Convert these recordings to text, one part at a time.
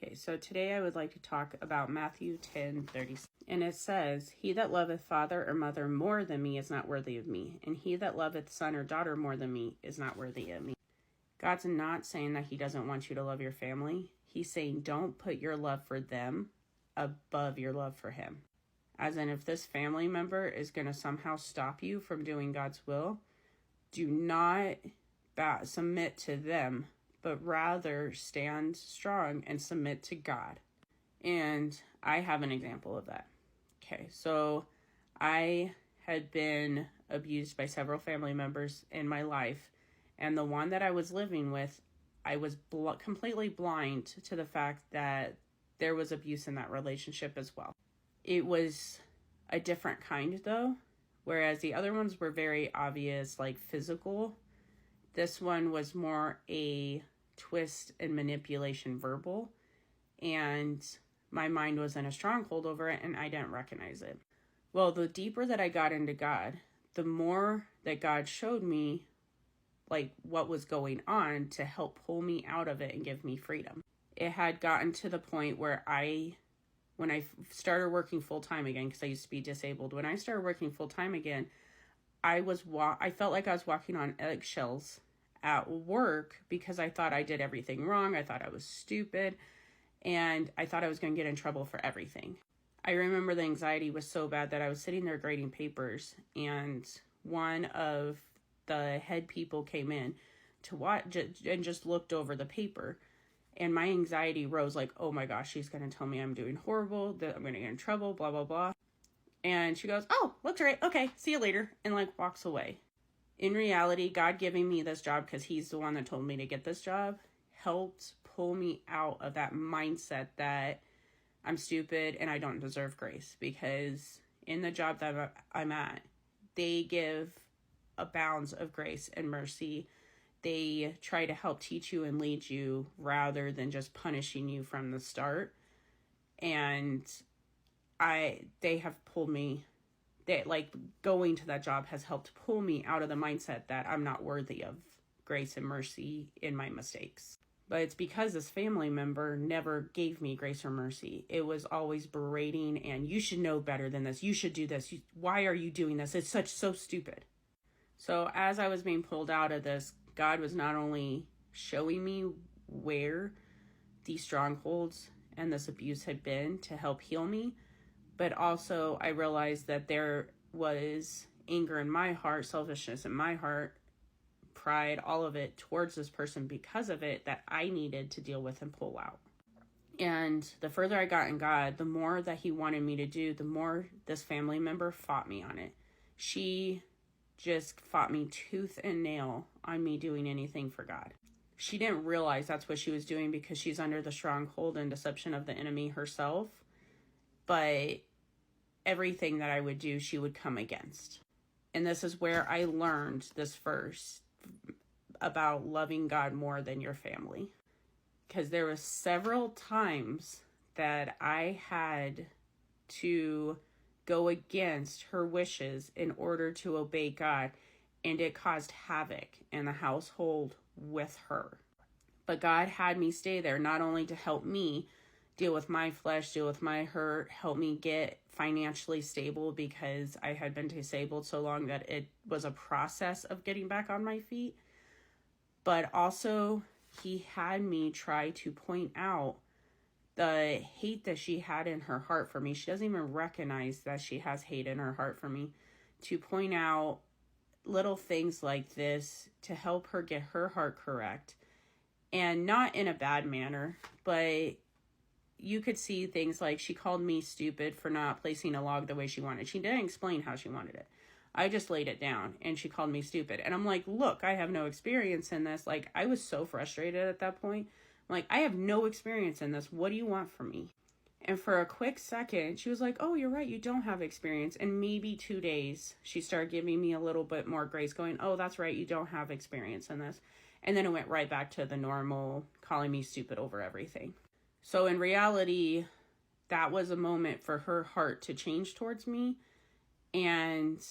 Okay, so today I would like to talk about Matthew 10:36. And it says, "He that loveth father or mother more than me is not worthy of me, and he that loveth son or daughter more than me is not worthy of me." God's not saying that he doesn't want you to love your family. He's saying don't put your love for them above your love for him. As in, if this family member is going to somehow stop you from doing God's will, do not submit to them, but rather stand strong and submit to God. And I have an example of that. Okay, so I had been abused by several family members in my life, and the one that I was living with, I was completely blind to the fact that there was abuse in that relationship as well. It was a different kind though, whereas the other ones were very obvious, like physical. This one was more a twist and manipulation verbal, and my mind was in a stronghold over it and I didn't recognize it. Well, the deeper that I got into God, the more that God showed me like what was going on to help pull me out of it and give me freedom. It had gotten to the point where when I started working full time again, because I used to be disabled, when I started working full time again, I felt like I was walking on eggshells at work because I thought I did everything wrong. I thought I was stupid, and I thought I was going to get in trouble for everything. I remember the anxiety was so bad that I was sitting there grading papers, and one of the head people came in to watch and just looked over the paper. And my anxiety rose like, oh my gosh, she's going to tell me I'm doing horrible, that I'm going to get in trouble, blah, blah, blah. And she goes, "Oh, looks right. Okay, see you later." And like walks away. In reality, God giving me this job, because he's the one that told me to get this job, helped pull me out of that mindset that I'm stupid and I don't deserve grace. Because in the job that I'm at, they give abounds of grace and mercy. They try to help teach you and lead you rather than just punishing you from the start. And they have pulled me, going to that job has helped pull me out of the mindset that I'm not worthy of grace and mercy in my mistakes. But it's because this family member never gave me grace or mercy. It was always berating and you should know better than this. You should do this. Why are you doing this? It's so stupid. So as I was being pulled out of this, God was not only showing me where these strongholds and this abuse had been to help heal me, but also I realized that there was anger in my heart, selfishness in my heart, pride, all of it towards this person because of it that I needed to deal with and pull out. And the further I got in God, the more that he wanted me to do, the more this family member fought me on it. She just fought me tooth and nail on me doing anything for God. She didn't realize that's what she was doing because she's under the stronghold and deception of the enemy herself. But everything that I would do, she would come against. And this is where I learned this verse about loving God more than your family. Because there were several times that I had to go against her wishes in order to obey God, and it caused havoc in the household with her. But God had me stay there not only to help me deal with my flesh, deal with my hurt, help me get financially stable because I had been disabled so long that it was a process of getting back on my feet, but also he had me try to point out the hate that she had in her heart for me. She doesn't even recognize that she has hate in her heart for me. To point out little things like this to help her get her heart correct. And not in a bad manner, but you could see things like she called me stupid for not placing a log the way she wanted. She didn't explain how she wanted it. I just laid it down and she called me stupid. And I'm like, look, I have no experience in this. Like, I was so frustrated at that point. Like, I have no experience in this. What do you want from me? And for a quick second, she was like, oh, you're right. You don't have experience. And maybe 2 days, she started giving me a little bit more grace going, oh, that's right. You don't have experience in this. And then it went right back to the normal calling me stupid over everything. So in reality, that was a moment for her heart to change towards me. And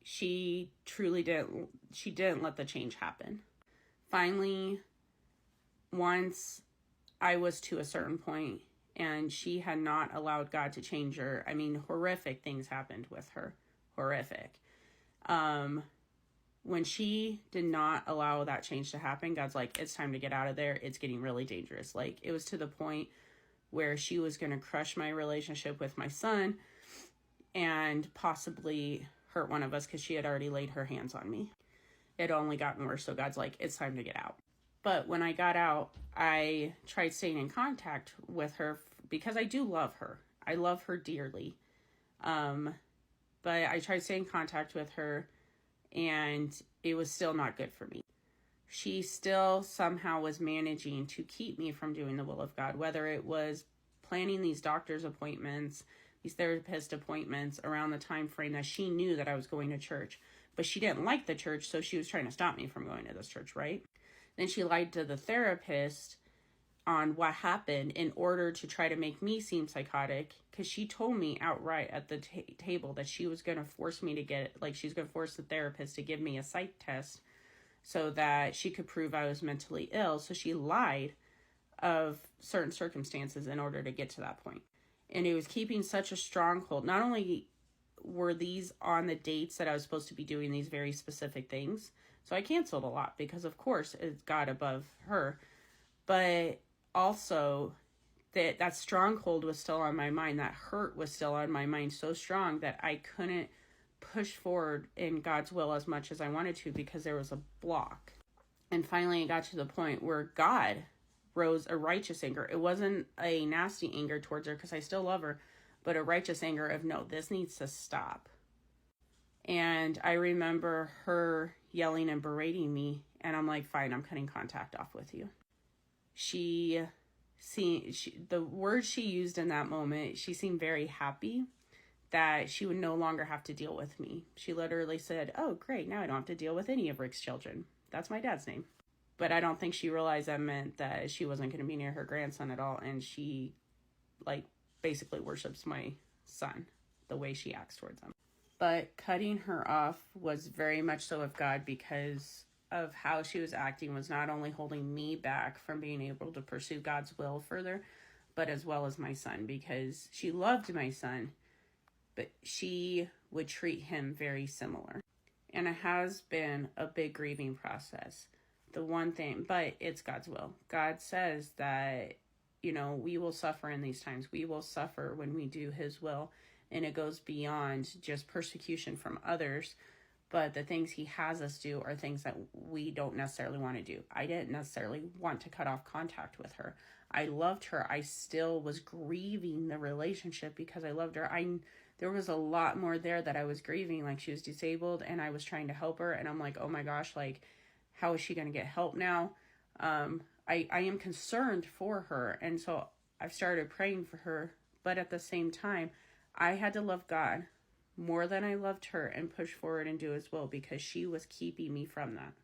she didn't let the change happen. Finally, once I was to a certain point, and she had not allowed God to change her. I mean, horrific things happened with her. Horrific. When she did not allow that change to happen, God's like, it's time to get out of there. It's getting really dangerous. Like, it was to the point where she was going to crush my relationship with my son and possibly hurt one of us because she had already laid her hands on me. It only gotten worse. So God's like, it's time to get out. But when I got out, I tried staying in contact with her because I do love her. I love her dearly. But I tried staying in contact with her, and it was still not good for me. She still somehow was managing to keep me from doing the will of God, whether it was planning these doctor's appointments, these therapist appointments around the time frame that she knew that I was going to church. But she didn't like the church, so she was trying to stop me from going to this church, right? Then she lied to the therapist on what happened in order to try to make me seem psychotic, because she told me outright at the table that she was going to force me to get, like, she's going to force the therapist to give me a psych test so that she could prove I was mentally ill. So she lied of certain circumstances in order to get to that point. And it was keeping such a stronghold. Not only were these on the dates that I was supposed to be doing these very specific things, so I canceled a lot because, of course, it's God above her, but also that stronghold was still on my mind. That hurt was still on my mind so strong that I couldn't push forward in God's will as much as I wanted to because there was a block. And finally it got to the point where God rose a righteous anger. It wasn't a nasty anger towards her because I still love her, but a righteous anger of, no, this needs to stop. And I remember her yelling and berating me, and I'm like, fine, I'm cutting contact off with you. The words she used in that moment, she seemed very happy that she would no longer have to deal with me. She literally said, oh, great, now I don't have to deal with any of Rick's children. That's my dad's name. But I don't think she realized that meant that she wasn't going to be near her grandson at all, and she, like, basically worships my son the way she acts towards him. But cutting her off was very much so of God, because of how she was acting was not only holding me back from being able to pursue God's will further, but as well as my son, because she loved my son, but she would treat him very similar. And it has been a big grieving process. The one thing, but it's God's will. God says that, we will suffer in these times. We will suffer when we do his will. And it goes beyond just persecution from others. But the things he has us do are things that we don't necessarily want to do. I didn't necessarily want to cut off contact with her. I loved her. I still was grieving the relationship because I loved her. There was a lot more there that I was grieving. Like, she was disabled and I was trying to help her. And I'm like, oh my gosh, like, how is she going to get help now? I am concerned for her. And so I've started praying for her. But at the same time, I had to love God more than I loved her and push forward and do his will, because she was keeping me from that.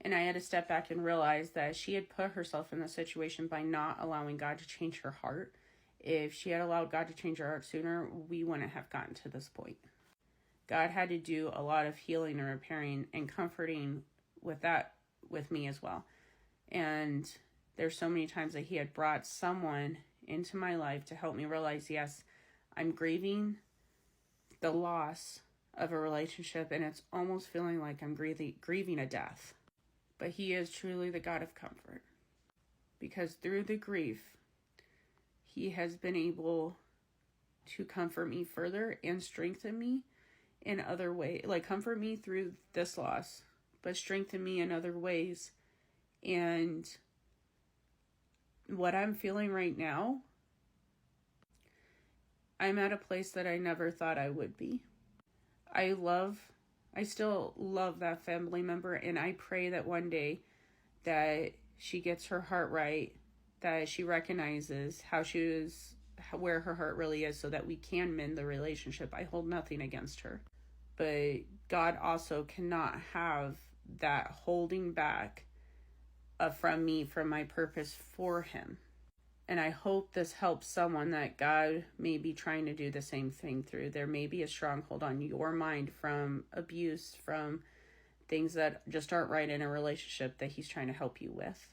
And I had to step back and realize that she had put herself in the situation by not allowing God to change her heart. If she had allowed God to change her heart sooner, we wouldn't have gotten to this point. God had to do a lot of healing and repairing and comforting with me as well. And there's so many times that he had brought someone into my life to help me realize, yes, I'm grieving the loss of a relationship, and it's almost feeling like I'm grieving a death. But he is truly the God of comfort, because through the grief, he has been able to comfort me further and strengthen me in other ways, like comfort me through this loss, but strengthen me in other ways. And what I'm feeling right now, I'm at a place that I never thought I would be. I still love that family member, and I pray that one day that she gets her heart right, that she recognizes where her heart really is, so that we can mend the relationship. I hold nothing against her. But God also cannot have that holding back from me, from my purpose for him. And I hope this helps someone that God may be trying to do the same thing through. There may be a stronghold on your mind from abuse, from things that just aren't right in a relationship that he's trying to help you with.